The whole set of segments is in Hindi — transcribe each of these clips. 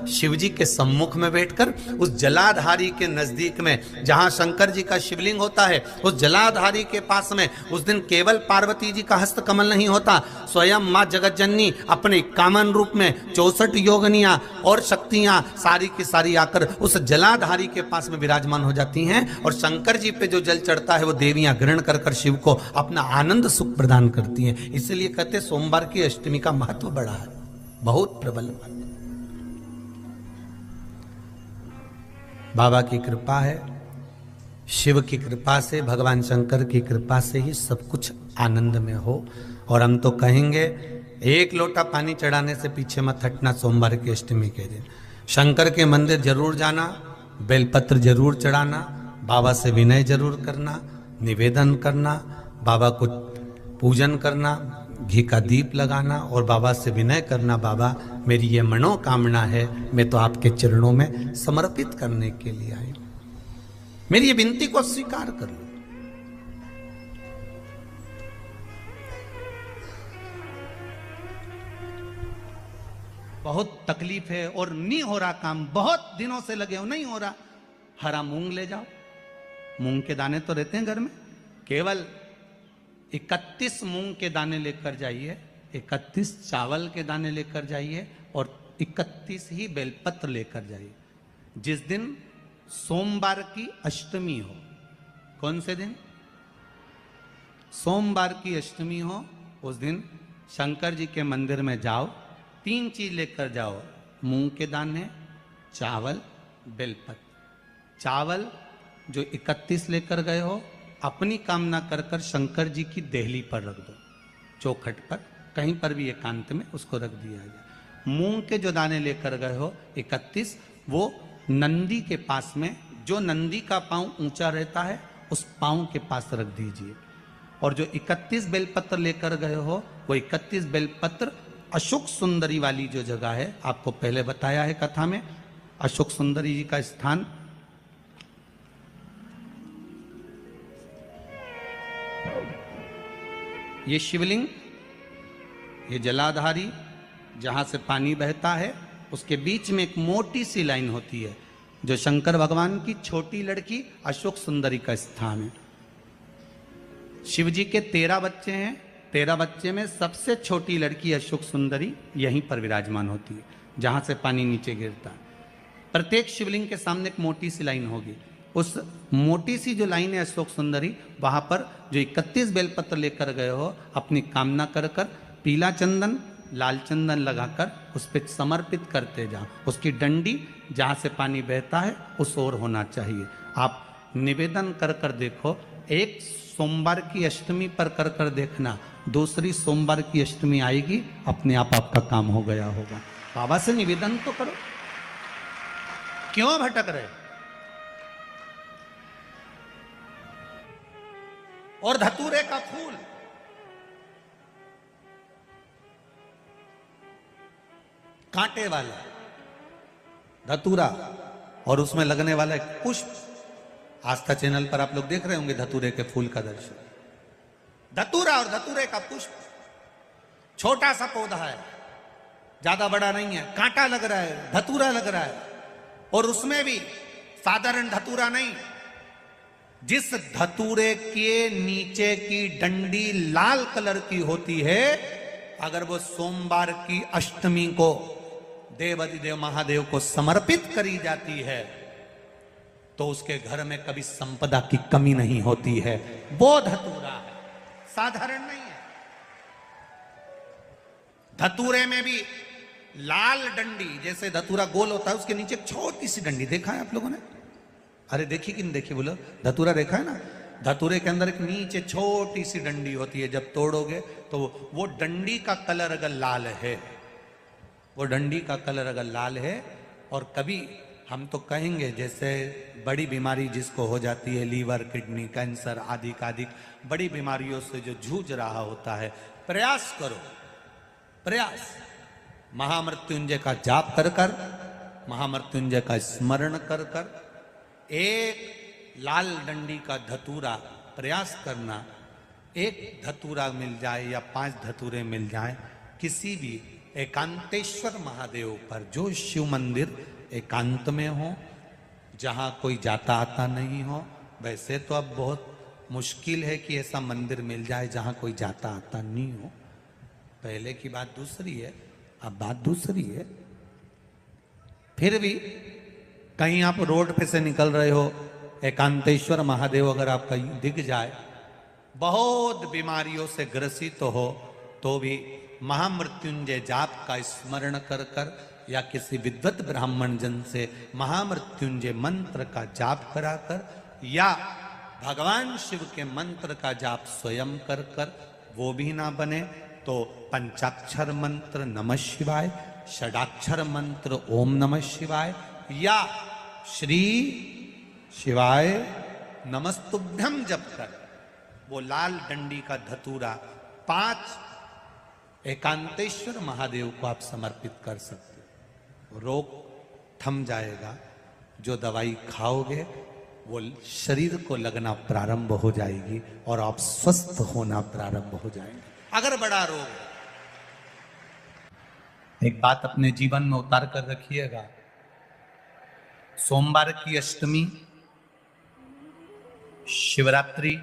शिव जी के सम्मुख में बैठकर उस जलाधारी के नजदीक में जहां शंकर जी का शिवलिंग होता है, उस जलाधारी के पास में उस दिन केवल पार्वती जी का हस्त कमल नहीं होता, स्वयं मां जगत जननी अपने कामन रूप में 64 योगनियां और शक्तियां सारी की सारी आकर उस जलाधारी के पास में विराजमान हो जाती हैं और शंकर जी पे जो जल चढ़ता है वो देवियां ग्रहण कर कर शिव को अपना आनंद सुख प्रदान करती हैं। इसलिए कहते सोमवार की अष्टमी का महत्व बड़ा है, बहुत प्रबल। बाबा की कृपा है, शिव की कृपा से, भगवान शंकर की कृपा से ही सब कुछ आनंद में हो। और हम तो कहेंगे एक लोटा पानी चढ़ाने से पीछे मत हटना सोमवार की अष्टमी के दिन। शंकर के मंदिर जरूर जाना, बेलपत्र जरूर चढ़ाना, बाबा से विनय जरूर करना, निवेदन करना, बाबा को पूजन करना, घी का दीप लगाना और बाबा से विनय करना, बाबा मेरी ये मनोकामना है, मैं तो आपके चरणों में समर्पित करने के लिए आई, मेरी ये विनती को स्वीकार कर लो। बहुत तकलीफ है और नहीं हो रहा काम, बहुत दिनों से लगे हो, नहीं हो रहा, हरा मूंग ले जाओ। मूंग के दाने तो रहते हैं घर में, केवल 31 मूंग के दाने लेकर जाइए, 31 चावल के दाने लेकर जाइए और 31 ही बेलपत्र लेकर जाइए। जिस दिन सोमवार की अष्टमी हो, कौन से दिन? सोमवार की अष्टमी हो, उस दिन शंकर जी के मंदिर में जाओ, 3 चीज लेकर जाओ, मूंग के दाने, चावल, बेलपत्र। चावल जो 31 लेकर गए हो, अपनी कामना कर कर शंकर जी की देहली पर रख दो, चौखट पर, कहीं पर भी एकांत में उसको रख दिया जाए। मूंग के जो दाने लेकर गए हो 31, वो नंदी के पास में, जो नंदी का पांव ऊंचा रहता है उस पांव के पास रख दीजिए। और जो 31 बेलपत्र लेकर गए हो, वो 31 बेलपत्र अशोक सुंदरी वाली जो जगह है, आपको पहले बताया है कथा में, अशोक सुंदरी जी का स्थान ये शिवलिंग, ये जलाधारी जहां से पानी बहता है, उसके बीच में एक मोटी सी लाइन होती है जो शंकर भगवान की छोटी लड़की अशोक सुंदरी का स्थान है। शिव जी के 13 बच्चे हैं, 13 बच्चे में सबसे छोटी लड़की अशोक सुंदरी यहीं पर विराजमान होती है जहां से पानी नीचे गिरता है। प्रत्येक शिवलिंग के सामने एक मोटी सी लाइन होगी, उस मोटी सी जो लाइन है अशोक सुंदरी, वहां पर जो 31 बेलपत्र लेकर गए हो, अपनी कामना कर कर पीला चंदन, लाल चंदन लगाकर उस पर समर्पित करते जाओ। उसकी डंडी जहां से पानी बहता है उस ओर होना चाहिए। आप निवेदन कर कर देखो, एक सोमवार की अष्टमी पर कर कर देखना, दूसरी सोमवार की अष्टमी आएगी, अपने आप आपका काम हो गया होगा। बाबा से निवेदन तो करो, क्यों भटक रहे? और धतूरे का फूल, कांटे वाला धतूरा और उसमें लगने वाला एक पुष्प, आस्था चैनल पर आप लोग देख रहे होंगे धतूरे के फूल का दर्शन। धतूरा और धतूरे का पुष्प, छोटा सा पौधा है, ज्यादा बड़ा नहीं है, कांटा लग रहा है, धतूरा लग रहा है, और उसमें भी साधारण धतूरा नहीं, जिस धतूरे के नीचे की डंडी लाल कलर की होती है, अगर वो सोमवार की अष्टमी को देवाधिदेव महादेव को समर्पित करी जाती है तो उसके घर में कभी संपदा की कमी नहीं होती है। वो धतूरा है, साधारण नहीं है। धतूरे में भी लाल डंडी, जैसे धतूरा गोल होता है उसके नीचे एक छोटी सी डंडी, देखा है आप लोगों ने? अरे देखी कि नहीं देखी बोलो? धतूरा देखा है ना? धतूरे के अंदर एक नीचे छोटी सी डंडी होती है, जब तोड़ोगे तो वो डंडी का कलर अगर लाल है, वो डंडी का कलर अगर लाल है, और कभी हम तो कहेंगे जैसे बड़ी बीमारी जिसको हो जाती है, लीवर, किडनी, कैंसर आदि आदि बड़ी बीमारियों से जो जूझ रहा होता है, प्रयास करो, प्रयास, महामृत्युंजय का जाप कर कर, महामृत्युंजय का स्मरण कर कर, एक लाल डंडी का धतूरा प्रयास करना, एक धतूरा मिल जाए या 5 धतूरे मिल जाए, किसी भी एकांतेश्वर महादेव पर, जो शिव मंदिर एकांत में हो, जहां कोई जाता आता नहीं हो। वैसे तो अब बहुत मुश्किल है कि ऐसा मंदिर मिल जाए जहां कोई जाता आता नहीं हो। पहले की बात दूसरी है, अब बात दूसरी है। फिर भी कहीं आप रोड पे से निकल रहे हो, एकांतेश्वर महादेव अगर आपका दिख जाए, बहुत बीमारियों से ग्रसित हो, तो भी महामृत्युंजय जाप का स्मरण कर कर या किसी विद्वत ब्राह्मण जन से महामृत्युंजय मंत्र का जाप कराकर या भगवान शिव के मंत्र का जाप स्वयं कर कर, वो भी ना बने तो पंचाक्षर मंत्र नमः शिवाय, षडाक्षर मंत्र ओम नमः शिवाय या श्री शिवाय नमस्तुभ्यम जप कर वो लाल डंडी का धतूरा 5 एकांतेश्वर महादेव को आप समर्पित कर सकते हो। रोग थम जाएगा। जो दवाई खाओगे वो शरीर को लगना प्रारंभ हो जाएगी और आप स्वस्थ होना प्रारंभ हो जाएंगे। अगर बड़ा रोग, एक बात अपने जीवन में उतार कर रखिएगा, सोमवार की अष्टमी, शिवरात्रि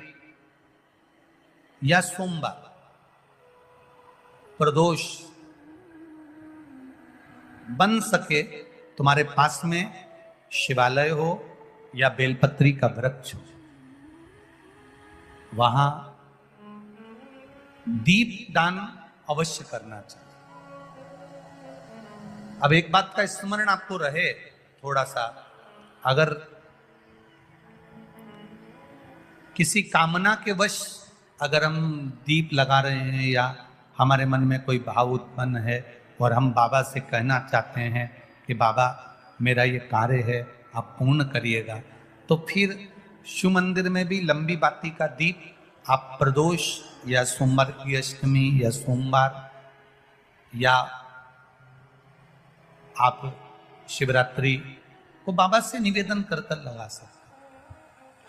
या सोमवार, प्रदोष, बन सके तुम्हारे पास में शिवालय हो या बेलपत्री का वृक्ष हो, वहां दीप दान अवश्य करना चाहिए। अब एक बात का स्मरण आपको रहे थोड़ा सा, अगर किसी कामना के वश अगर हम दीप लगा रहे हैं या हमारे मन में कोई भाव उत्पन्न है और हम बाबा से कहना चाहते हैं कि बाबा मेरा ये कार्य है आप पूर्ण करिएगा, तो फिर शिव मंदिर में भी लंबी बाती का दीप आप प्रदोष या सोमवार की अष्टमी या सोमवार या आप शिवरात्रि को बाबा से निवेदन कर कर लगा सकते।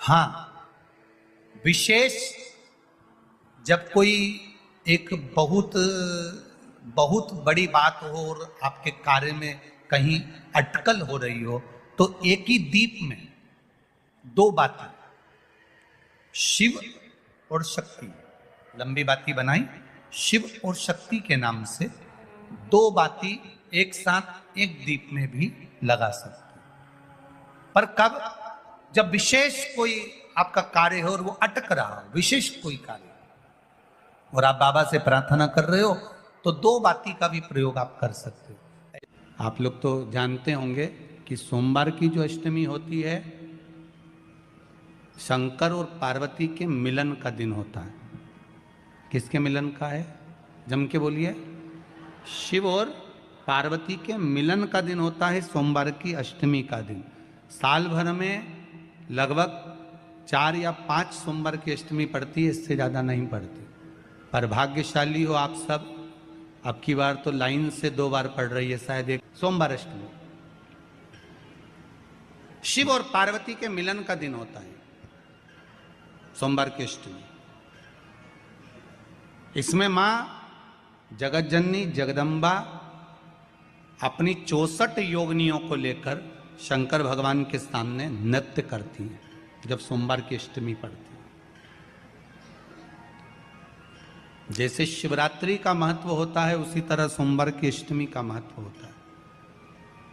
हाँ, विशेष जब कोई एक बहुत बहुत बड़ी बात हो और आपके कार्य में कहीं अटकल हो रही हो, तो एक ही दीप में 2 बातें, शिव और शक्ति, लंबी बाती बनाई, शिव और शक्ति के नाम से 2 बाती एक साथ एक दीप में भी लगा सकते। पर कब? जब विशेष कोई आपका कार्य हो और वो अटक रहा हो, विशेष कोई कार्य, और आप बाबा से प्रार्थना कर रहे हो, तो 2 बाती का भी प्रयोग आप कर सकते हो। आप लोग तो जानते होंगे कि सोमवार की जो अष्टमी होती है, शंकर और पार्वती के मिलन का दिन होता है। किसके मिलन का है? जम के बोलिए। शिव और पार्वती के मिलन का दिन होता है सोमवार की अष्टमी का दिन। साल भर में लगभग 4 या 5 सोमवार की अष्टमी पड़ती है, इससे ज़्यादा नहीं पड़ती। पर भाग्यशाली हो आप सब, अब की बार तो लाइन से 2 बार पड़ रही है शायद, एक सोमवार अष्टमी। शिव और पार्वती के मिलन का दिन होता है सोमवार की अष्टमी। इसमें मां जगत जननी जगदम्बा अपनी 64 योगिनियों को लेकर शंकर भगवान के सामने नृत्य करती हैं जब सोमवार की अष्टमी पड़ती है। जैसे शिवरात्रि का महत्व होता है, उसी तरह सोमवार की अष्टमी का महत्व होता है।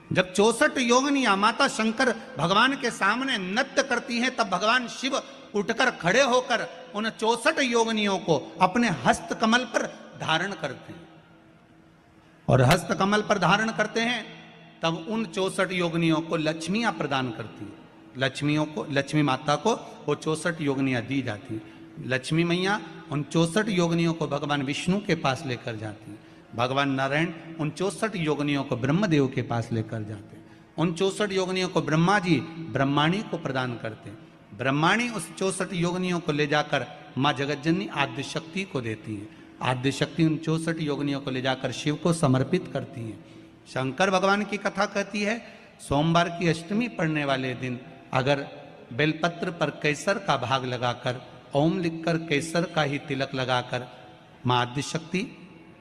जब 64 योगिनियां माता शंकर भगवान के सामने नृत्य करती हैं, तब भगवान शिव उठकर खड़े होकर उन 64 योगिनियों को अपने हस्त कमल पर धारण करते हैं। और हस्त कमल पर धारण करते हैं तब उन 64 योगिनियों को लक्ष्मियां प्रदान करती हैं। लक्ष्मियों को, लक्ष्मी माता को वो 64 योगिनियां दी जाती हैं। लक्ष्मी मैया उन 64 योगिनियों को भगवान विष्णु के पास लेकर जाती हैं। भगवान नारायण उन 64 योगिनियों को ब्रह्मदेव के पास लेकर जाते हैं। उन 64 योगिनियों को ब्रह्मा जी ब्रह्माणी को प्रदान करते हैं। ब्रह्माणी उस 64 योगिनियों को ले जाकर माँ जगतजननी आद्य शक्ति को देती है। आद्य शक्ति उन 64 योगिनियों को ले जाकर शिव को समर्पित करती है। शंकर भगवान की कथा कहती है, सोमवार की अष्टमी पड़ने वाले दिन अगर बेलपत्र पर केसर का भाग लगाकर, ओम लिखकर केसर का ही तिलक लगाकर माँ आद्य शक्ति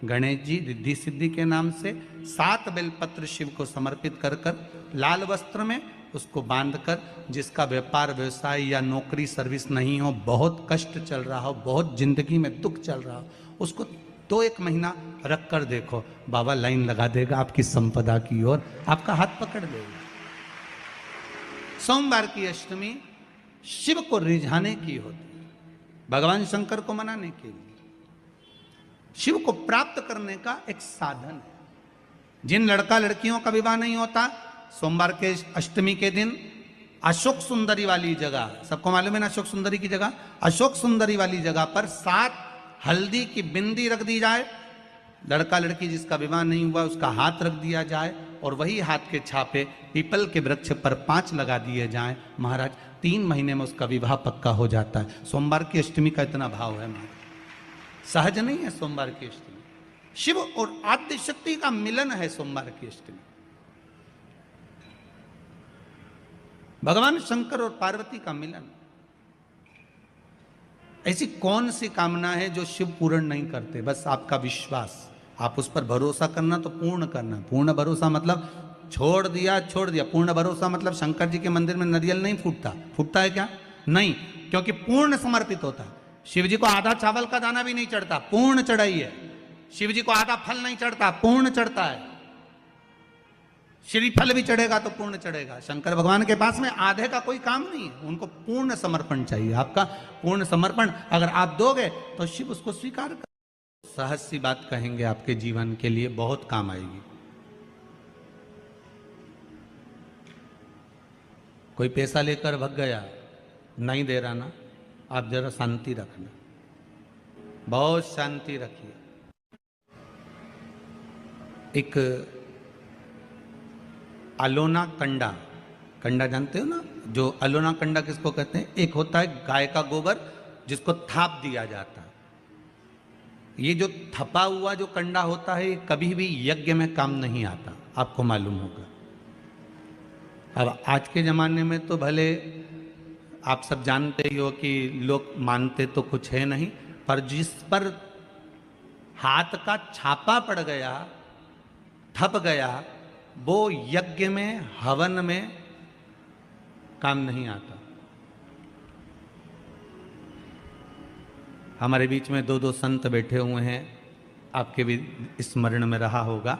गणेश जी रिद्धि सिद्धि के नाम से 7 बेलपत्र शिव को समर्पित कर कर लाल वस्त्र में उसको बांधकर, जिसका व्यापार व्यवसाय या नौकरी सर्विस नहीं हो, बहुत कष्ट चल रहा हो, बहुत जिंदगी में दुख चल रहा हो, उसको 1 महीना रख कर देखो, बाबा लाइन लगा देगा आपकी संपदा की ओर, आपका हाथ पकड़ देगा। सोमवार की अष्टमी शिव को रिझाने की होती है, भगवान शंकर को मनाने के लिए, शिव को प्राप्त करने का एक साधन है। जिन लड़का लड़कियों का विवाह नहीं होता, सोमवार के अष्टमी के दिन अशोक सुंदरी वाली जगह, सबको मालूम है ना अशोक सुंदरी की जगह, अशोक सुंदरी वाली जगह पर 7 हल्दी की बिंदी रख दी जाए, लड़का लड़की जिसका विवाह नहीं हुआ उसका हाथ रख दिया जाए, और वही हाथ के छापे पीपल के वृक्ष पर 5 लगा दिए जाएं, महाराज 3 महीने में उसका विवाह पक्का हो जाता है। सोमवार की अष्टमी का इतना भाव है महाराज, सहज नहीं है सोमवार की अष्टमी। शिव और आद्य शक्ति का मिलन है सोमवार की अष्टमी। भगवान शंकर और पार्वती का मिलन। ऐसी कौन सी कामना है जो शिव पूर्ण नहीं करते? बस आपका विश्वास, आप उस पर भरोसा करना तो पूर्ण करना। पूर्ण भरोसा मतलब छोड़ दिया। पूर्ण भरोसा मतलब शंकर जी के मंदिर में नारियल नहीं फूटता है क्या? नहीं, क्योंकि पूर्ण समर्पित होता है। शिव जी को आधा चावल का दाना भी नहीं चढ़ता, पूर्ण चढ़ाई है। शिव जी को आधा फल नहीं चढ़ता, पूर्ण चढ़ता है। श्रीफल भी चढ़ेगा तो पूर्ण चढ़ेगा। शंकर भगवान के पास में आधे का कोई काम नहीं है, उनको पूर्ण समर्पण चाहिए। आपका पूर्ण समर्पण अगर आप दोगे तो शिव उसको स्वीकार कर। सहज सी बात कहेंगे, आपके जीवन के लिए बहुत काम आएगी। कोई पैसा लेकर भग गया, नहीं दे रहा ना, आप जरा शांति रखना, बहुत शांति रखिए। एक अलोना कंडा जानते हो ना, जो अलोना कंडा किसको कहते हैं? एक होता है गाय का गोबर जिसको थाप दिया जाता है। ये जो थपा हुआ जो कंडा होता है, ये कभी भी यज्ञ में काम नहीं आता, आपको मालूम होगा। अब आज के ज़माने में तो भले आप सब जानते ही हो कि लोग मानते तो कुछ है नहीं, पर जिस पर हाथ का छापा पड़ गया, थप गया, वो यज्ञ में हवन में काम नहीं आता। हमारे बीच में 2 संत बैठे हुए हैं, आपके भी स्मरण में रहा होगा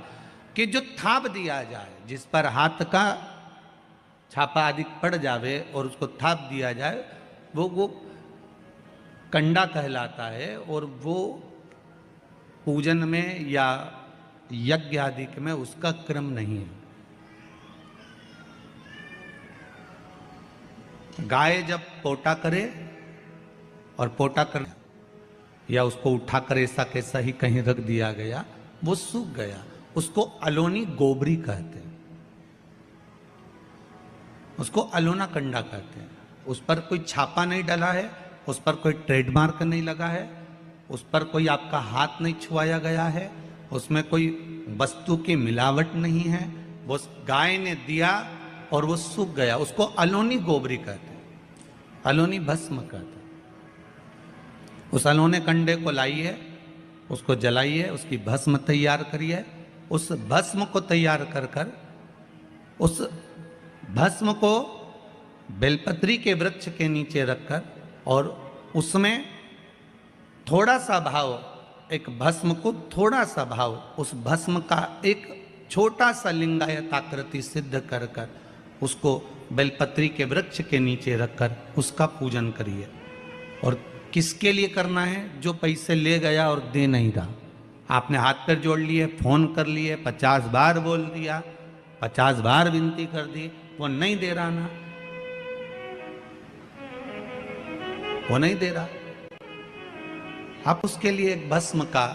कि जो थाप दिया जाए, जिस पर हाथ का छापा आदि पड़ जावे और उसको थाप दिया जाए, वो कंडा कहलाता है। और वो पूजन में या यज्ञ आदि में उसका क्रम नहीं है। गाय जब पोटा करे और पोटा कर या उसको उठाकर ऐसा कैसा ही कहीं रख दिया गया, वो सूख गया, उसको अलोनी गोबरी कहते हैं, उसको अलोना कंडा कहते हैं। उस पर कोई छापा नहीं डला है, उस पर कोई ट्रेडमार्क नहीं लगा है, उस पर कोई आपका हाथ नहीं छुआया गया है, उसमें कोई वस्तु की मिलावट नहीं है। वो गाय ने दिया और वो सूख गया, उसको अलोनी गोबरी कहते हैं, अलोनी भस्म कहते हैं। उस अलोने कंडे को लाइए, उसको जलाइए, उसकी भस्म तैयार करिए। उस भस्म को तैयार कर कर उस भस्म को बेलपत्री के वृक्ष के नीचे रखकर और उसमें थोड़ा सा भाव, एक भस्म को थोड़ा सा भाव, उस भस्म का एक छोटा सा लिंगायत आकृति सिद्ध कर कर उसको बेलपत्री के वृक्ष के नीचे रखकर उसका पूजन करिए। और किसके लिए करना है? जो पैसे ले गया और दे नहीं रहा। आपने हाथ पैर जोड़ लिए, फोन कर लिए, 50 बार बोल दिया, 50 बार विनती कर दी, वो नहीं दे रहा ना, वो नहीं दे रहा। आप उसके लिए एक भस्म का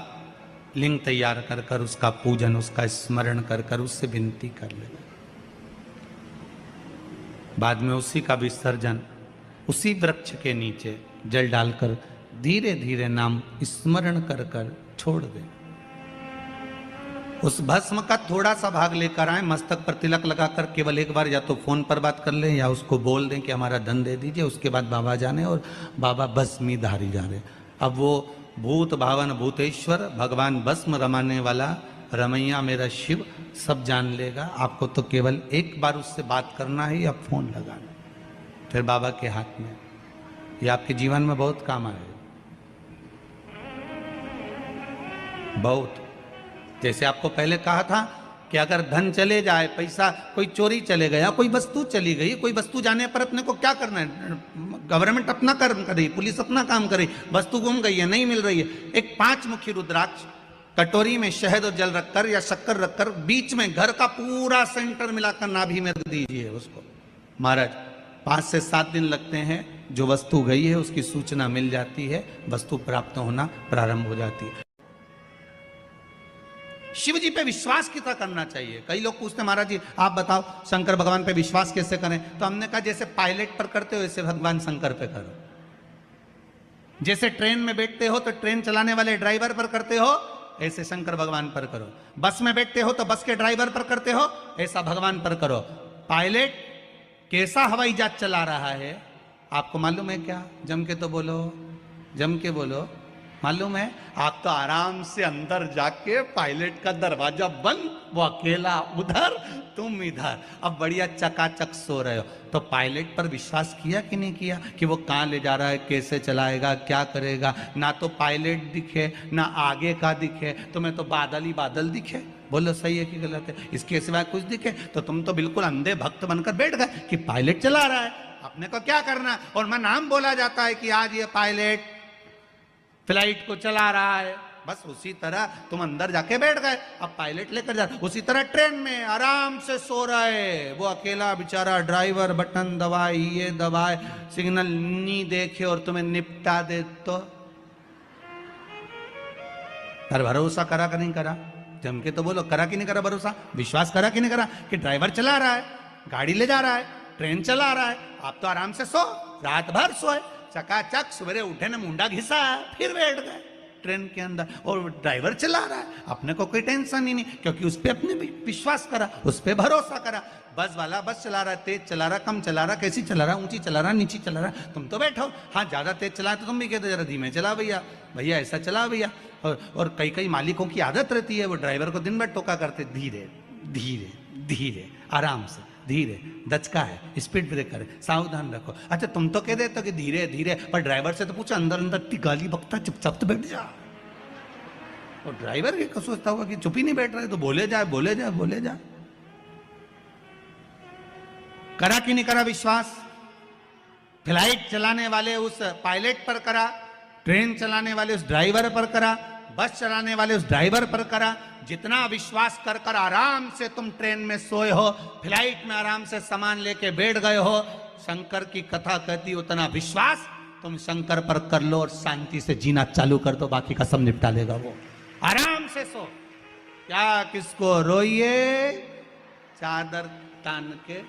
लिंग तैयार कर कर उसका पूजन, उसका स्मरण कर कर उससे विनती कर ले। बाद में उसी का विसर्जन उसी वृक्ष के नीचे जल डालकर धीरे धीरे नाम स्मरण कर कर छोड़ दे। उस भस्म का थोड़ा सा भाग लेकर आए, मस्तक पर तिलक लगाकर केवल एक बार या तो फोन पर बात कर लें या उसको बोल दें कि हमारा धन दे दीजिए। उसके बाद बाबा जाने और बाबा भस्मी धारी जा रहे। अब वो भूत भावन भूतेश्वर, भगवान भस्म रमाने वाला, रमैया मेरा शिव सब जान लेगा। आपको तो केवल एक बार उससे बात करना है या फोन लगाना, फिर बाबा के हाथ में। ये आपके जीवन में बहुत काम आएगा, बहुत। जैसे आपको पहले कहा था कि अगर धन चले जाए, पैसा, कोई चोरी चले गया, कोई वस्तु चली गई, कोई वस्तु जाने पर अपने को क्या करना है? गवर्नमेंट अपना कर्म कर रही, पुलिस अपना काम कर रही, वस्तु गुम गई है, नहीं मिल रही है, एक 5 मुखी रुद्राक्ष कटोरी में शहद और जल रखकर या शक्कर रखकर बीच में घर का पूरा सेंटर मिलाकर नाभि में रख दीजिए उसको। महाराज 5 से 7 दिन लगते हैं, जो वस्तु गई है उसकी सूचना मिल जाती है, वस्तु प्राप्त होना प्रारंभ हो जाती है। शिव जी पे विश्वास कितना करना चाहिए? कई लोग पूछते हैं महाराज जी आप बताओ शंकर भगवान पे विश्वास कैसे करें? तो हमने कहा जैसे पायलट पर करते हो वैसे भगवान शंकर पे करो। जैसे ट्रेन में बैठते हो तो ट्रेन चलाने वाले ड्राइवर पर करते हो, ऐसे शंकर भगवान पर करो। बस में बैठते हो तो बस के ड्राइवर पर करते हो, ऐसा भगवान पर करो। पायलट कैसा हवाई जहाज चला रहा है आपको मालूम है क्या? जम के तो बोलो, जम के बोलो। मालूम है? आप तो आराम से अंदर जाके पायलट का दरवाजा बंद, वो अकेला उधर, तुम इधर, अब बढ़िया चकाचक सो रहे हो। तो पायलट पर विश्वास किया कि नहीं किया कि वो कहाँ ले जा रहा है, कैसे चलाएगा, क्या करेगा? ना तो पायलट दिखे, ना आगे का दिखे, तुम्हें तो बादल ही बादल दिखे। बोलो सही है कि गलत है? इसके सिवाय कुछ दिखे तो तुम तो बिल्कुल अंधे भक्त बनकर बैठ गए कि पायलट चला रहा है, अपने को क्या करना। और मैं नाम बोला जाता है कि आज ये पायलट फ्लाइट को चला रहा है, बस उसी तरह तुम अंदर जाके बैठ गए, अब पायलट लेकर जा। उसी तरह ट्रेन में आराम से सो रहा है, वो अकेला बेचारा ड्राइवर बटन दबाए, ये दबाए, सिग्नल नहीं देखे और तुम्हें निपटा दे तो पर भरोसा करा कि नहीं करा? जम के तो बोलो, करा कि नहीं करा भरोसा? विश्वास करा कि नहीं करा कि ड्राइवर चला रहा है, गाड़ी ले जा रहा है, ट्रेन चला रहा है, आप तो आराम से सो, रात भर सोए, चकाचक सवेरे उठे ना मुंडा घिसा, फिर बैठ गए ट्रेन के अंदर, और ड्राइवर चला रहा है, अपने को कोई टेंशन ही नहीं, क्योंकि उस पर अपने विश्वास करा, उस पर भरोसा करा। बस वाला बस चला रहा है, तेज चला रहा, कम चला रहा, कैसी चला रहा, ऊंची चला रहा, नीची चला रहा, तुम तो बैठो। हाँ ज्यादा तेज चला तो तुम भी कहते जरा धीमे चला भैया, भैया ऐसा चला भैया। और कई कई मालिकों की आदत रहती है, वो ड्राइवर को दिन भर टोका करते, धीरे धीरे धीरे, आराम से, धीरे, दचका है, स्पीड ब्रेकर है, सावधान रखो। अच्छा तुम तो कह देते हो कि धीरे धीरे, पर ड्राइवर से तो पूछो, अंदर अंदर इतनी गाली बकता, चुपचाप तो बैठ जा। और ड्राइवर ये सोचता होगा कि चुप ही नहीं बैठ रहे, तो बोले जाए बोले जाए बोले जाए। करा कि नहीं करा विश्वास? फ्लाइट चलाने वाले उस पायलट पर करा, ट्रेन चलाने वाले उस ड्राइवर पर करा, बस चलाने वाले उस ड्राइवर पर करा। जितना विश्वास कर कर आराम से तुम ट्रेन में सोए हो, फ्लाइट में आराम से सामान लेके बैठ गए हो, शंकर की कथा कहती उतना विश्वास तुम शंकर पर कर लो और शांति से जीना चालू कर दो, बाकी का सब निपटा लेगा वो। आराम से सो, क्या किसको रोइए, चादर तान के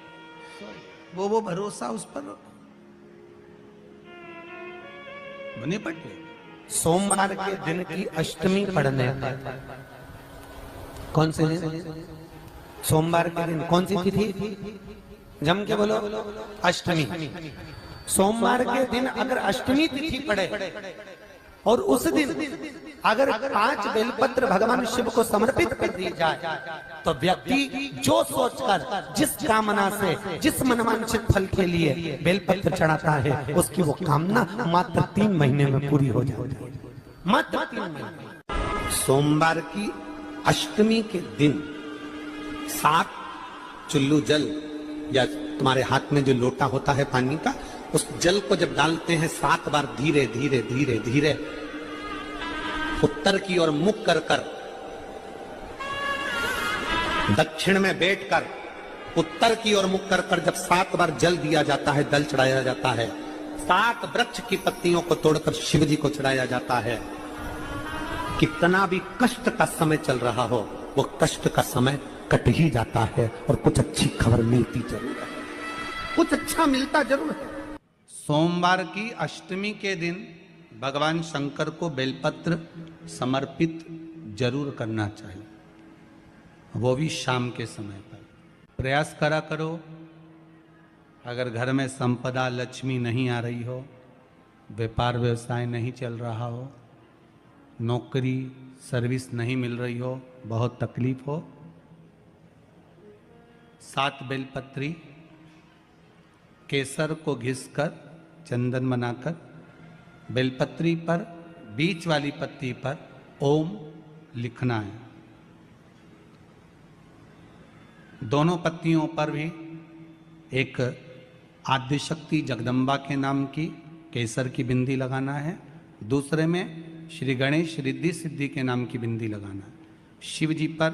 सोइए, वो भरोसा उस पर रखो। बने पटे सोमवार के दिन की अष्टमी पढ़ने पर, कौन से दिन? सोमवार के दिन कौन सी तिथि? जम के बोलो, अष्टमी। सोमवार के दिन अगर अष्टमी तिथि पड़े और उस दिन अगर 5 बेलपत्र भगवान शिव को समर्पित कर दी जाए, तो व्यक्ति जो सोचकर, जिस कामना से, जिस मनवांछित फल के लिए बेलपत्र चढ़ाता है, उसकी वो कामना मात्र 3 महीने में पूरी हो जाती है, मात्र 3 महीने। सोमवार की अष्टमी के दिन 7 चुल्लू जल, या तुम्हारे हाथ में जो लोटा होता है पानी का, उस जल को जब डालते हैं 7 बार धीरे धीरे धीरे धीरे उत्तर की ओर मुख कर कर, दक्षिण में बैठकर उत्तर की ओर मुख कर कर जब 7 बार जल दिया जाता है, जल चढ़ाया जाता है, 7 वृक्ष की पत्तियों को तोड़कर शिव जी को चढ़ाया जाता है। कितना भी कष्ट का समय चल रहा हो, वो कष्ट का समय कट ही जाता है और कुछ अच्छी खबर मिलती जरूर है, कुछ अच्छा मिलता जरूर है। सोमवार की अष्टमी के दिन भगवान शंकर को बेलपत्र समर्पित जरूर करना चाहिए, वो भी शाम के समय पर। प्रयास करा करो, अगर घर में संपदा लक्ष्मी नहीं आ रही हो, व्यापार व्यवसाय नहीं चल रहा हो, नौकरी सर्विस नहीं मिल रही हो, बहुत तकलीफ हो, 7 बेलपत्री केसर को घिसकर चंदन बनाकर बेलपत्री पर बीच वाली पत्ती पर ओम लिखना है। दोनों पत्तियों पर भी एक आद्यशक्ति जगदम्बा के नाम की केसर की बिंदी लगाना है, दूसरे में श्री गणेश रिद्धि सिद्धि के नाम की बिंदी लगाना है। शिव जी पर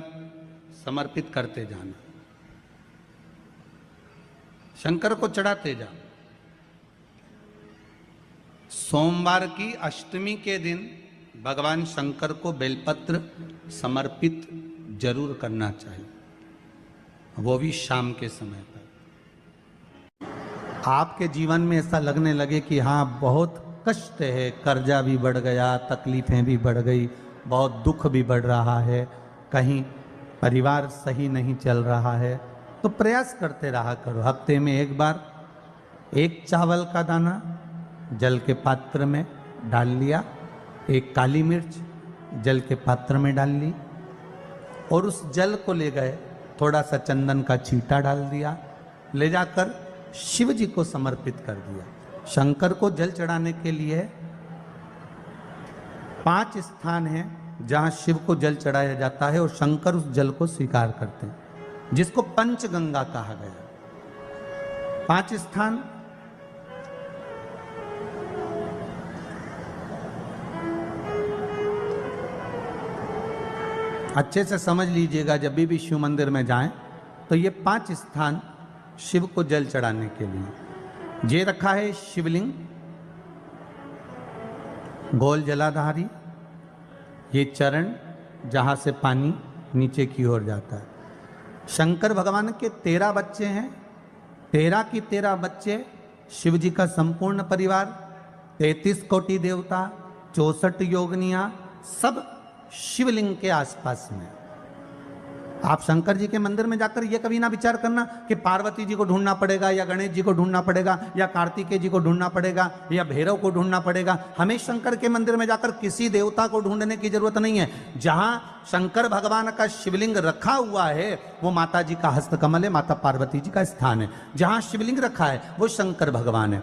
समर्पित करते जाना, शंकर को चढ़ाते जा। सोमवार की अष्टमी के दिन भगवान शंकर को बेलपत्र समर्पित जरूर करना चाहिए, वो भी शाम के समय पर। आपके जीवन में ऐसा लगने लगे कि हाँ बहुत कष्ट है, कर्जा भी बढ़ गया, तकलीफें भी बढ़ गई, बहुत दुख भी बढ़ रहा है, कहीं परिवार सही नहीं चल रहा है, तो प्रयास करते रहा करो। हफ्ते में एक बार एक चावल का दाना जल के पात्र में डाल लिया, एक काली मिर्च जल के पात्र में डाल ली और उस जल को ले गए, थोड़ा सा चंदन का छींटा डाल दिया, ले जाकर शिव जी को समर्पित कर दिया। शंकर को जल चढ़ाने के लिए 5 स्थान हैं जहां शिव को जल चढ़ाया जाता है और शंकर उस जल को स्वीकार करते हैं, जिसको पंचगंगा कहा गया। 5 स्थान अच्छे से समझ लीजिएगा, जब भी शिव मंदिर में जाएं तो ये 5 स्थान शिव को जल चढ़ाने के लिए ये रखा है। शिवलिंग, गोल जलाधारी, ये चरण जहां से पानी नीचे की ओर जाता है। शंकर भगवान के 13 बच्चे हैं, 13 की 13 बच्चे, शिव जी का संपूर्ण परिवार, 33 कोटि देवता, 64 योगनियां, सब शिवलिंग के आसपास में। आप शंकर जी के मंदिर में जाकर यह कभी ना विचार करना कि पार्वती जी को ढूंढना पड़ेगा या गणेश जी को ढूंढना पड़ेगा या कार्तिकेय जी को ढूंढना पड़ेगा या भैरव को ढूंढना पड़ेगा। हमें शंकर के मंदिर में जाकर किसी देवता को ढूंढने की जरूरत नहीं है। जहां शंकर भगवान का शिवलिंग रखा हुआ है वो माता जी का हस्तकमल है, माता पार्वती जी का स्थान है। जहां शिवलिंग रखा है वो शंकर भगवान है।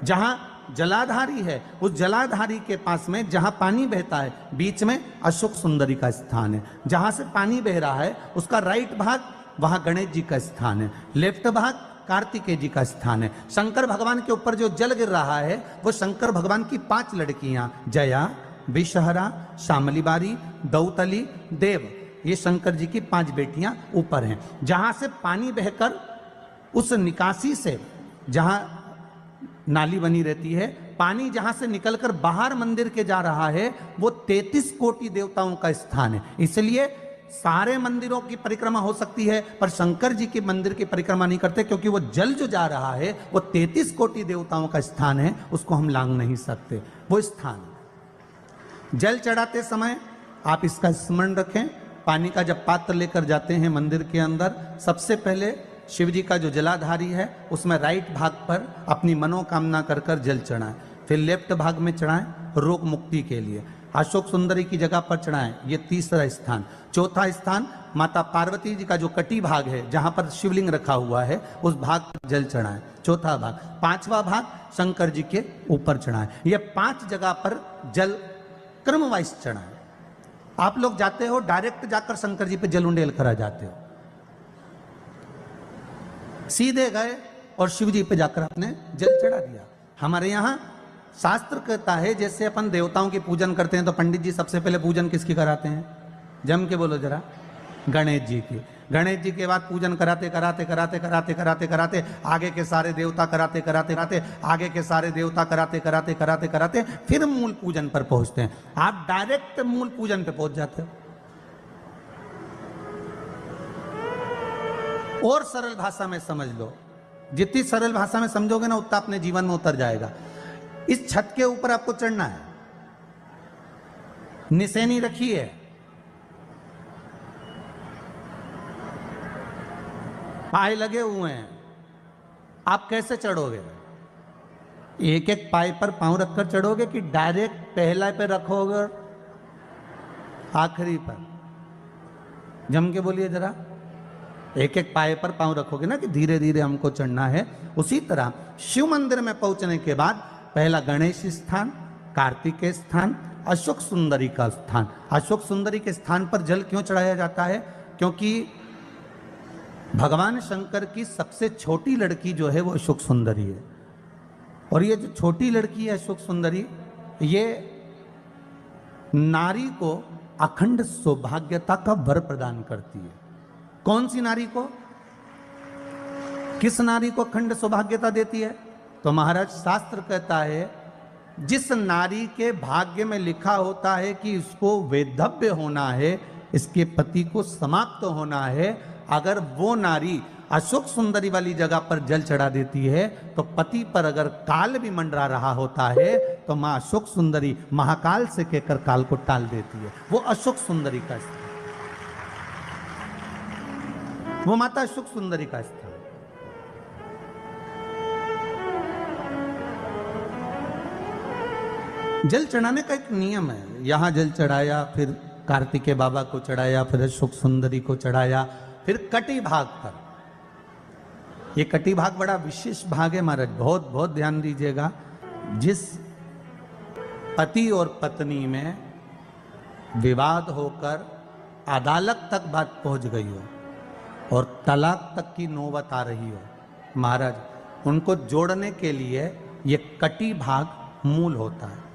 जहां जलाधारी है उस जलाधारी के पास में जहां पानी बहता है बीच में अशोक सुंदरी का स्थान है। जहां से पानी बह रहा है उसका राइट भाग वहां गणेश जी का स्थान है, लेफ्ट भाग कार्तिकेय जी का स्थान है। शंकर भगवान के ऊपर जो जल गिर रहा है वो शंकर भगवान की 5 लड़कियां जया, विषहरा, शामलीबारी, दौतली, देव, ये शंकर जी की 5 बेटियां ऊपर हैं। जहां से पानी बहकर उस निकासी से, जहां नाली बनी रहती है, पानी जहां से निकलकर बाहर मंदिर के जा रहा है वो 33 कोटि देवताओं का स्थान है। इसलिए सारे मंदिरों की परिक्रमा हो सकती है पर शंकर जी के मंदिर की परिक्रमा नहीं करते, क्योंकि वो जल जो जा रहा है वो 33 कोटि देवताओं का स्थान है, उसको हम लांघ नहीं सकते। वो स्थान जल चढ़ाते समय आप इसका स्मरण रखें। पानी का जब पात्र लेकर जाते हैं मंदिर के अंदर, सबसे पहले शिव जी का जो जलाधारी है उसमें राइट भाग पर अपनी मनोकामना कर कर जल चढ़ाएं, फिर लेफ्ट भाग में चढ़ाएं रोग मुक्ति के लिए। अशोक सुंदरी की जगह पर चढ़ाएं, ये तीसरा स्थान। चौथा स्थान माता पार्वती जी का जो कटी भाग है जहां पर शिवलिंग रखा हुआ है उस भाग पर जल चढ़ाएं, चौथा भाग। 5वां भाग शंकर जी के ऊपर चढ़ाएं। ये 5 जगह पर जल क्रम वाइज चढ़ाएं। आप लोग जाते हो डायरेक्ट जाकर शंकर जी पे जल उंडेल करा जाते हो, सीधे गए और शिव जी पे जाकर आपने जल चढ़ा दिया। हमारे यहाँ शास्त्र कहता है जैसे अपन देवताओं की पूजन करते हैं तो पंडित जी सबसे पहले पूजन किसकी कराते हैं? जम के बोलो जरा, गणेश जी की। गणेश जी के बाद पूजन कराते कराते कराते कराते कराते कराते आगे के सारे देवता कराते कराते कराते आगे के सारे देवता कराते कराते कराते कराते फिर मूल पूजन पर पहुंचते हैं। आप डायरेक्ट मूल पूजन पे पहुंच जाते हो। और सरल भाषा में समझ लो, जितनी सरल भाषा में समझोगे ना उतना अपने जीवन में उतर जाएगा। इस छत के ऊपर आपको चढ़ना है, निशानी रखी है, पाए लगे हुए हैं, आप कैसे चढ़ोगे? एक एक पाए पर पांव रखकर चढ़ोगे कि डायरेक्ट पहला पे रखोगे आखिरी पर। जम के बोलिए जरा। एक एक पाए पर पांव रखोगे ना कि धीरे धीरे हमको चढ़ना है। उसी तरह शिव मंदिर में पहुंचने के बाद पहला गणेश स्थान, कार्तिकेय स्थान, अशोक सुंदरी का स्थान। अशोक सुंदरी के स्थान पर जल क्यों चढ़ाया जाता है? क्योंकि भगवान शंकर की सबसे छोटी लड़की जो है वो अशोक सुंदरी है। और ये जो छोटी लड़की है अशोक सुंदरी, ये नारी को अखंड सौभाग्यता का वर प्रदान करती है। कौन सी नारी को? किस नारी को अखंड सौभाग्यता देती है? तो महाराज शास्त्र कहता है जिस नारी के भाग्य में लिखा होता है कि इसको वैधव्य होना है, इसके पति को समाप्त होना है, अगर वो नारी अशोक सुंदरी वाली जगह पर जल चढ़ा देती है तो पति पर अगर काल भी मंडरा रहा होता है तो मां अशोक सुंदरी महाकाल से कहकर काल को टाल देती है। वो अशोक सुंदरी का स्थान, वो माता अशोक सुंदरी का स्थान। जल चढ़ाने का एक नियम है। यहां जल चढ़ाया, फिर कार्तिकेय बाबा को चढ़ाया, फिर अशोक सुंदरी को चढ़ाया, फिर कटी भाग पर। ये कटी भाग बड़ा विशेष भाग है महाराज, बहुत बहुत ध्यान दीजिएगा। जिस पति और पत्नी में विवाद होकर अदालत तक बात पहुंच गई हो और तलाक तक की नौबत आ रही हो, महाराज उनको जोड़ने के लिए ये कटी भाग मूल होता है।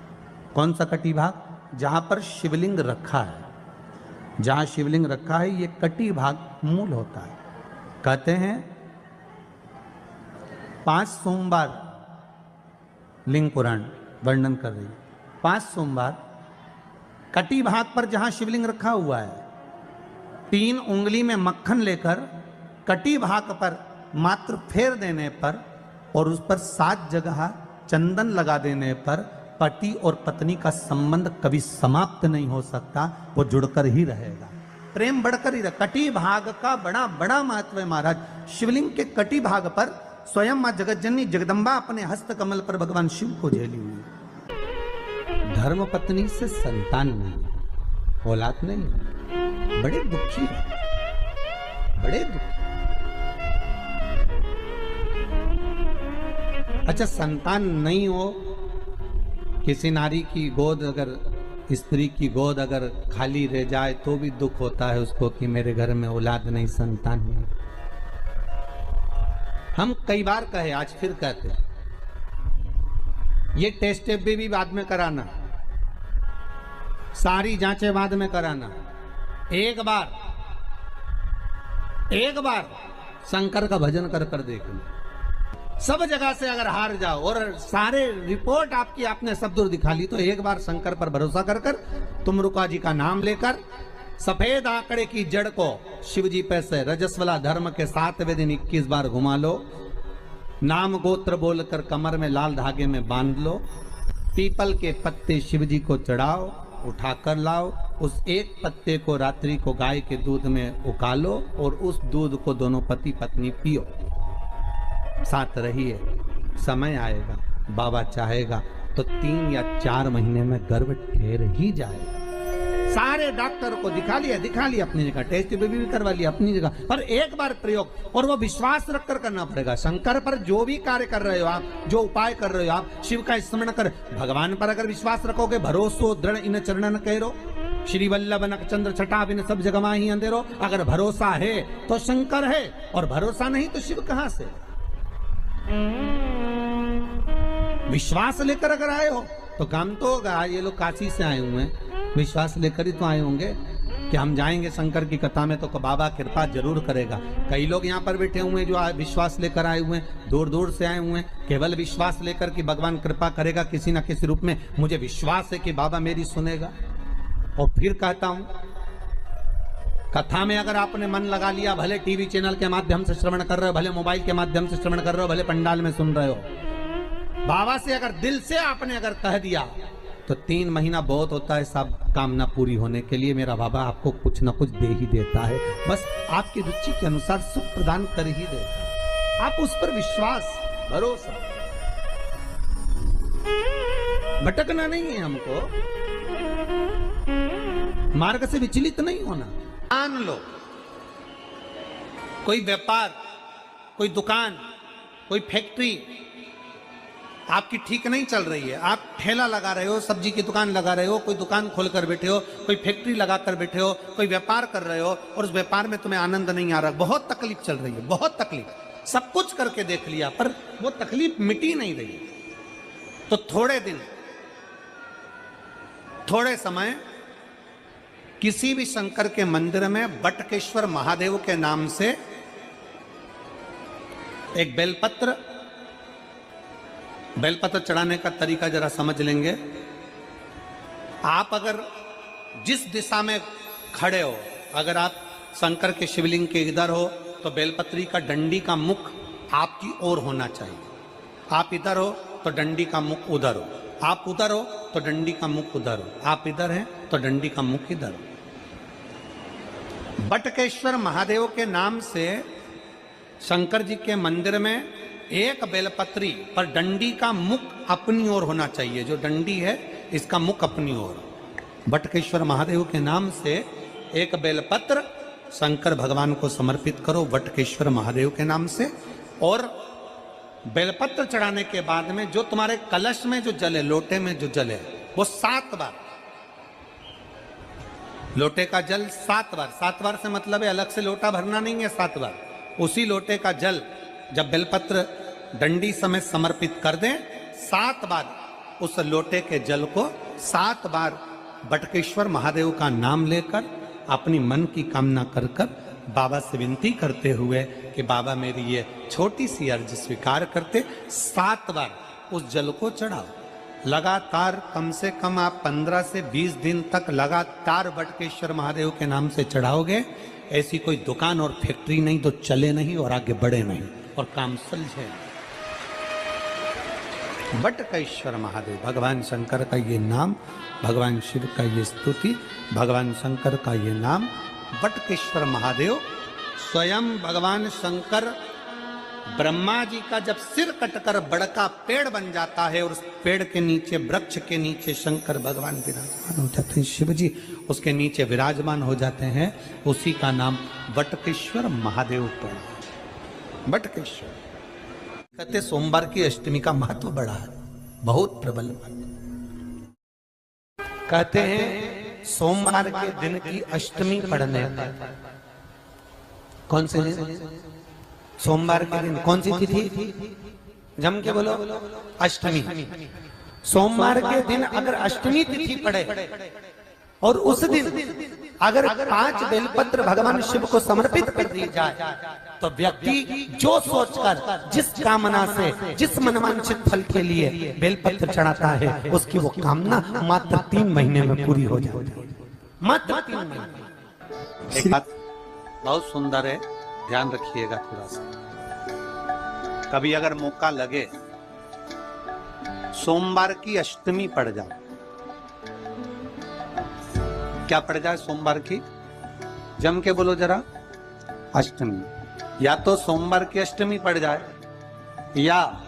कौन सा कटी भाग? जहां पर शिवलिंग रखा है, जहां शिवलिंग रखा है ये कटी भाग मूल होता है। कहते हैं 5 सोमवार लिंग पुराण वर्णन कर रही है। 5 सोमवार कटी भाग पर जहां शिवलिंग रखा हुआ है, 3 उंगली में मक्खन लेकर कटी भाग पर मात्र फेर देने पर और उस पर 7 जगह चंदन लगा देने पर पति और पत्नी का संबंध कभी समाप्त नहीं हो सकता, वो जुड़कर ही रहेगा, प्रेम बढ़कर ही रहेगा। कटी भाग का बड़ा बड़ा महत्व है महाराज। शिवलिंग के कटी भाग पर स्वयं मां जगतजननी जगदम्बा अपने हस्त कमल पर भगवान शिव को झेली हुई है। धर्म पत्नी से संतान नहीं, औलाद नहीं, बड़े दुखी है, बड़े दुखी। अच्छा, संतान नहीं हो, किसी नारी की गोद अगर, स्त्री की गोद अगर खाली रह जाए तो भी दुख होता है उसको कि मेरे घर में औलाद नहीं, संतान नहीं। हम कई बार कहे, आज फिर कहते हैं, ये टेस्ट भी बाद में कराना, सारी जांचें बाद में कराना। एक बार शंकर का भजन कर कर देखना। सब जगह से अगर हार जाओ और सारे रिपोर्ट आपकी आपने सब दूर दिखा ली तो एक बार शंकर पर भरोसा कर कर तुमरुका जी का नाम लेकर सफेद आंकड़े की जड़ को शिव जी पे से रजस्वला धर्म के 7वें दिन 21 बार घुमा लो। नाम गोत्र बोलकर कमर में लाल धागे में बांध लो। पीपल के पत्ते शिव जी को चढ़ाओ, उठा कर लाओ। उस एक पत्ते को रात्रि को गाय के दूध में उकालो और उस दूध को दोनों पति पत्नी पियो। साथ रहिए, समय आएगा, बाबा चाहेगा तो 3 या 4 महीने में गर्भ ठहर ही जाएगा। सारे डॉक्टर को दिखा लिया अपनी जगह, टेस्ट भी करवा लिया अपनी जगह, पर एक बार प्रयोग और वो विश्वास रखकर करना पड़ेगा। शंकर पर जो भी कार्य कर रहे हो आप, जो उपाय कर रहे हो आप, शिव का स्मरण कर, भगवान पर अगर विश्वास रखोगे, भरोसो दृढ़ इन चरणन करो, श्री वल्लभ नख चंद्र छटा बिन सब जगह ही अंधेरो। अगर भरोसा है तो शंकर है और भरोसा नहीं तो शिव कहां से। विश्वास लेकर अगर आए हो तो काम तो होगा। ये लोग काशी से आए हुए हैं, विश्वास लेकर ही तो आए होंगे कि हम जाएंगे शंकर की कथा में तो बाबा कृपा जरूर करेगा। कई लोग यहाँ पर बैठे हुए हैं जो विश्वास लेकर आए हुए हैं, दूर दूर से आए हुए हैं, केवल विश्वास लेकर कि भगवान कृपा करेगा किसी न किसी रूप में। मुझे विश्वास है कि बाबा मेरी सुनेगा। और फिर कहता हूं, कथा में अगर आपने मन लगा लिया, भले टीवी चैनल के माध्यम से श्रवण कर रहे हो, भले मोबाइल के माध्यम से श्रवण कर रहे हो, भले पंडाल में सुन रहे हो, बाबा से अगर दिल से आपने अगर कह दिया तो 3 महीना बहुत होता है सब कामना पूरी होने के लिए। मेरा बाबा आपको कुछ ना कुछ दे ही देता है, बस आपकी रुचि के अनुसार सुख प्रदान कर ही देता है। आप उस पर विश्वास, भरोसा, भटकना नहीं है हमको। मार्ग से विचलित नहीं होना। मान लो कोई व्यापार, कोई दुकान, कोई फैक्ट्री आपकी ठीक नहीं चल रही है, आप ठेला लगा रहे हो, सब्जी की दुकान लगा रहे हो, कोई दुकान खोल कर बैठे हो, कोई फैक्ट्री लगा कर बैठे हो, कोई व्यापार कर रहे हो और उस व्यापार में तुम्हें आनंद नहीं आ रहा, बहुत तकलीफ चल रही है, बहुत तकलीफ, सब कुछ करके देख लिया पर वो तकलीफ मिटी नहीं रही, तो थोड़े दिन, थोड़े समय किसी भी शंकर के मंदिर में बटकेश्वर महादेव के नाम से एक बेलपत्र चढ़ाने का तरीका जरा समझ लेंगे। आप अगर जिस दिशा में खड़े हो, अगर आप शंकर के शिवलिंग के इधर हो तो बेलपत्री का डंडी का मुख आपकी ओर होना चाहिए। आप इधर हो तो डंडी का मुख उधर हो, आप उधर हो तो डंडी का मुख उधर हो, आप इधर हैं तो डंडी का मुख इधर हो। बटकेश्वर महादेव के नाम से शंकर जी के मंदिर में एक बेलपत्री पर डंडी का मुख अपनी ओर होना चाहिए, जो डंडी है इसका मुख अपनी ओर। बटकेश्वर महादेव के नाम से एक बेलपत्र शंकर भगवान को समर्पित करो बटकेश्वर महादेव के नाम से, और बेलपत्र चढ़ाने के बाद में जो तुम्हारे कलश में जो जल है, लोटे में जो जल है, वो 7 बार, लोटे का जल 7 बार, 7 बार से मतलब है अलग से लोटा भरना नहीं है, 7 बार उसी लोटे का जल जब बेलपत्र डंडी समेत समर्पित कर दें, 7 बार उस लोटे के जल को 7 बार बटकेश्वर महादेव का नाम लेकर अपनी मन की कामना कर कर बाबा से विनती करते हुए कि बाबा मेरी ये छोटी सी अर्ज स्वीकार करते, 7 बार उस जल को चढ़ाओ। लगातार कम से कम आप 15 से 20 दिन तक लगातार बटकेश्वर महादेव के नाम से चढ़ाओगे, ऐसी कोई दुकान और फैक्ट्री नहीं तो चले नहीं और आगे बढ़े नहीं और काम सुलझे। बटकेश्वर महादेव, भगवान शंकर का ये नाम, भगवान शिव का ये स्तुति, भगवान शंकर का ये नाम बटकेश्वर महादेव। स्वयं भगवान शंकर ब्रह्मा जी का जब सिर कटकर बड़का पेड़ बन जाता है और उस पेड़ के नीचे, वृक्ष के नीचे शंकर भगवान विराजमान हो जाते हैं, शिव जी उसके नीचे विराजमान हो जाते हैं, उसी का नाम बटकेश्वर महादेव पड़ा। बटकेश्वर कहते सोमवार की अष्टमी का महत्व बड़ा है, बहुत प्रबल। कहते हैं सोमवार के दिन की अष्टमी पढ़ने पर, कौन से दिन? सोमवार के दिन कौन सी तिथि? जम के बोलो, अष्टमी। सोमवार के दिन अगर अष्टमी तिथि पड़े और उस दिन अगर 5 बेलपत्र भगवान शिव को समर्पित कर दी जाए तो व्यक्ति जो सोचकर, जिस कामना से, जिस मनवांछित फल के लिए बेलपत्र चढ़ाता है, उसकी वो कामना मात्र 3 महीने में पूरी हो जाती है, मात्र 3 महीने। एक बात बहुत सुंदर है, ध्यान रखिएगा थोड़ा सा। कभी अगर मौका लगे, सोमवार की अष्टमी पड़ जाए, क्या पड़ जाए सोमवार की? जम के बोलो जरा, अष्टमी। या तो सोमवार की अष्टमी पड़ जाए, या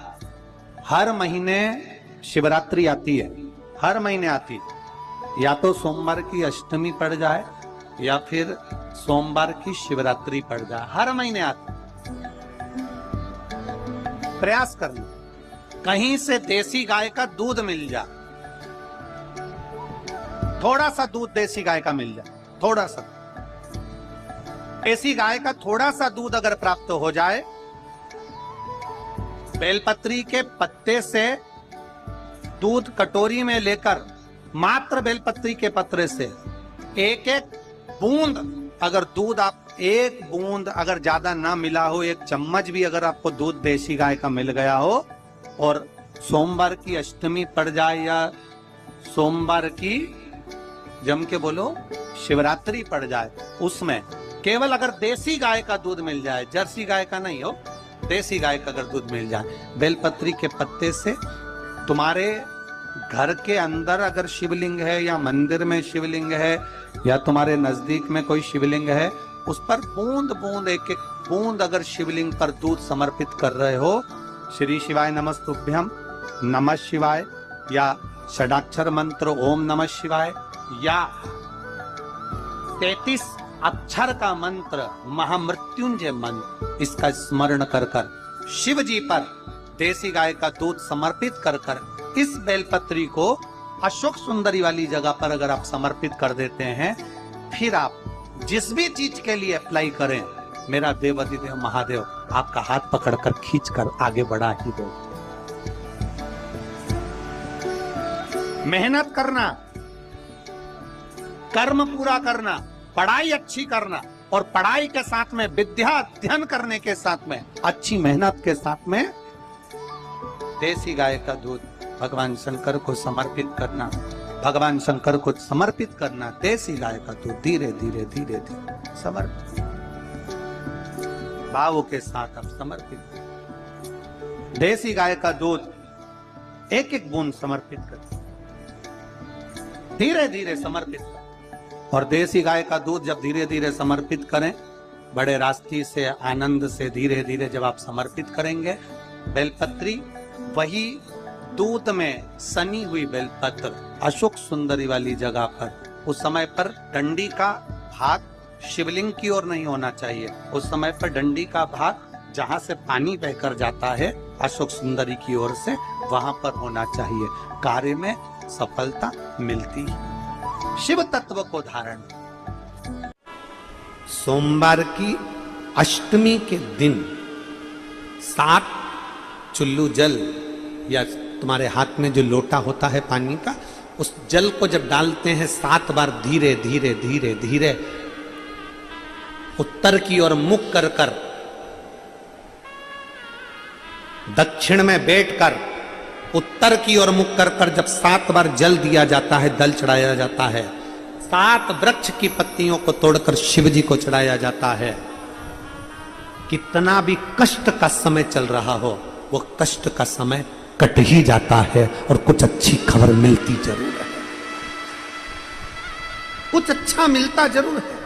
हर महीने शिवरात्रि आती है, हर महीने आती, या तो सोमवार की अष्टमी पड़ जाए या फिर सोमवार की शिवरात्रि पड़ जाए, हर महीने आती। प्रयास करना कहीं से देसी गाय का दूध मिल जाए, थोड़ा सा दूध देसी गाय का मिल जाए, थोड़ा सा देसी गाय का थोड़ा सा दूध अगर प्राप्त हो जाए, बेलपत्री के पत्ते से दूध कटोरी में लेकर, मात्र बेलपत्री के पत्रे से एक एक बूंद अगर दूध, आप एक बूंद अगर ज्यादा ना मिला हो, 1 चम्मच भी अगर आपको दूध देसी गाय का मिल गया हो, और सोमवार की अष्टमी पड़ जाए या सोमवार की, जम के बोलो, शिवरात्रि पड़ जाए, उसमें केवल अगर देसी गाय का दूध मिल जाए, जर्सी गाय का नहीं हो, देसी गाय का अगर दूध मिल जाए, बेलपत्री के पत्ते से, तुम्हारे घर के अंदर अगर शिवलिंग है या मंदिर में शिवलिंग है या तुम्हारे नजदीक में कोई शिवलिंग है, उस पर बूंद बूंद, एक एक बूंद अगर शिवलिंग पर दूध समर्पित कर रहे हो, श्री शिवाय नमस्तुभ्यम, नमः शिवाय, या षडाक्षर मंत्र ओम नमः शिवाय, या 33 अक्षर का मंत्र, महामृत्युंजय मंत्र, इसका स्मरण कर कर शिव जी पर देसी गाय का दूध समर्पित कर कर इस बेलपत्री को अशोक सुंदरी वाली जगह पर अगर आप समर्पित कर देते हैं, फिर आप जिस भी चीज के लिए अप्लाई करें, मेरा देवाधिदेव महादेव आपका हाथ पकड़कर खींचकर आगे बढ़ा ही दे। मेहनत करना, कर्म पूरा करना, पढ़ाई अच्छी करना, और पढ़ाई के साथ में विद्या अध्ययन करने के साथ में अच्छी मेहनत के साथ में देसी गाय का दूध भगवान शंकर को समर्पित करना, भगवान शंकर को समर्पित करना। देसी गाय का दूध धीरे धीरे धीरे धीरे समर्पित, भाव के साथ आप समर्पित। देसी गाय का दूध एक एक बूंद समर्पित कर, धीरे धीरे समर्पित कर। और देसी गाय का दूध जब धीरे धीरे समर्पित करें, बड़े रास्ते से आनंद से धीरे धीरे जब आप समर्पित करेंगे, बेलपत्री वही दूध में सनी हुई बेलपत्र अशोक सुंदरी वाली जगह पर, उस समय पर डंडी का भाग शिवलिंग की ओर नहीं होना चाहिए, उस समय पर डंडी का भाग जहां से पानी बहकर जाता है अशोक सुंदरी की ओर से, वहां पर होना चाहिए। कार्य में सफलता मिलती है। शिव तत्व को धारण। सोमवार की अष्टमी के दिन 7 चुल्लू जल, या तुम्हारे हाथ में जो लोटा होता है पानी का, उस जल को जब डालते हैं 7 बार धीरे धीरे धीरे धीरे उत्तर की ओर मुख कर कर, दक्षिण में बैठकर उत्तर की ओर मुख कर कर जब 7 बार जल दिया जाता है, दल चढ़ाया जाता है, 7 वृक्ष की पत्तियों को तोड़कर शिव जी को चढ़ाया जाता है। कितना भी कष्ट का समय चल रहा हो, वो कष्ट का समय कट ही जाता है और कुछ अच्छी खबर मिलती जरूर है, कुछ अच्छा मिलता जरूर है।